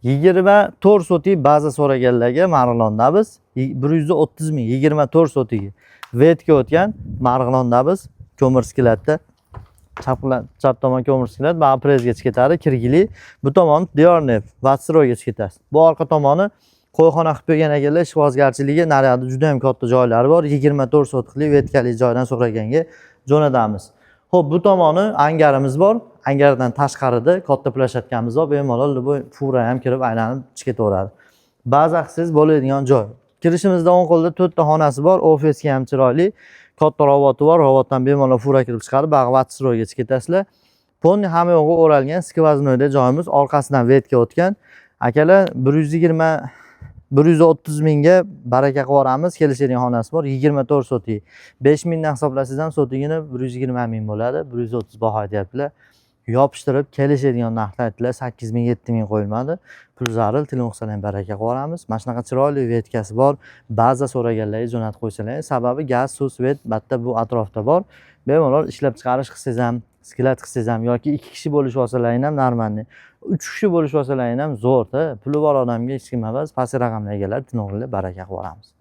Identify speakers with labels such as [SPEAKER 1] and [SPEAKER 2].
[SPEAKER 1] 24 sotik baza so'raganlarga Marg'ilonda biz 130 ming 24 sotiga vetga o'tgan Marg'ilonda biz ko'mir sklatda chap tomon ko'mir sklat bag'i prezgacha ketadi, kirgili. Bu tomoni diyornev vatsroygacha ketasiz. Bu orqa tomoni qo'yxona qilib qo'ygan ekanlar, ishvozgarchiligi naryoqda juda ham katta joylari bor. 24 sotikli vetkali joydan so'raganga jo'natamiz. Xo'p, bu tomoni angarimiz bor. Angardan tashqarida katta plashatkamiz bor. Bemalol bu fura ham kirib aylanib chiqib ketaveradi. Baza qilsangiz bo'ladigan joy. Kirishimizda o'ng qo'lda 4 ta xonasi bor. Ofisga ham chiroyli. Katta roboti bor. Robotdan bemalol fura kirib chiqadi. Bag'i vatsroyga ketasizlar. Ponni hamma yo'g'i o'ralgan skvoznoyda joyimiz, orqasidan vetga o'tgan. Akalar 130 mingga baraka qilib kelishadigan xonasi bor. 24 sotik. 5 mingdan hisoblasangiz ham sotigini 120 ming bo'ladi. 130 baho aytyaptilar. Yopishtirib kelishadigan narxlar aytdilar. 8 ming, 7 ming qo'yilmadi. Pul zaril, telefon ham baraka qilib mana shunaqa chiroyli vetkasi bor. Baza so'raganlarga jo'natib qo'ysalar, sababi gaz, suv, svet batta bu atrofda bor. Bemalol ishlab chiqarish qilsangiz ham, sklat qilsangiz ham yoki 2 kishi bo'lishib olsalaring ham normalniy. 3 kishi bo'lishib olsalaring ham zo'r-da. Puli bor odamga hech kim emas, past raqamli egalar tinog'lar baraka qilib olamiz.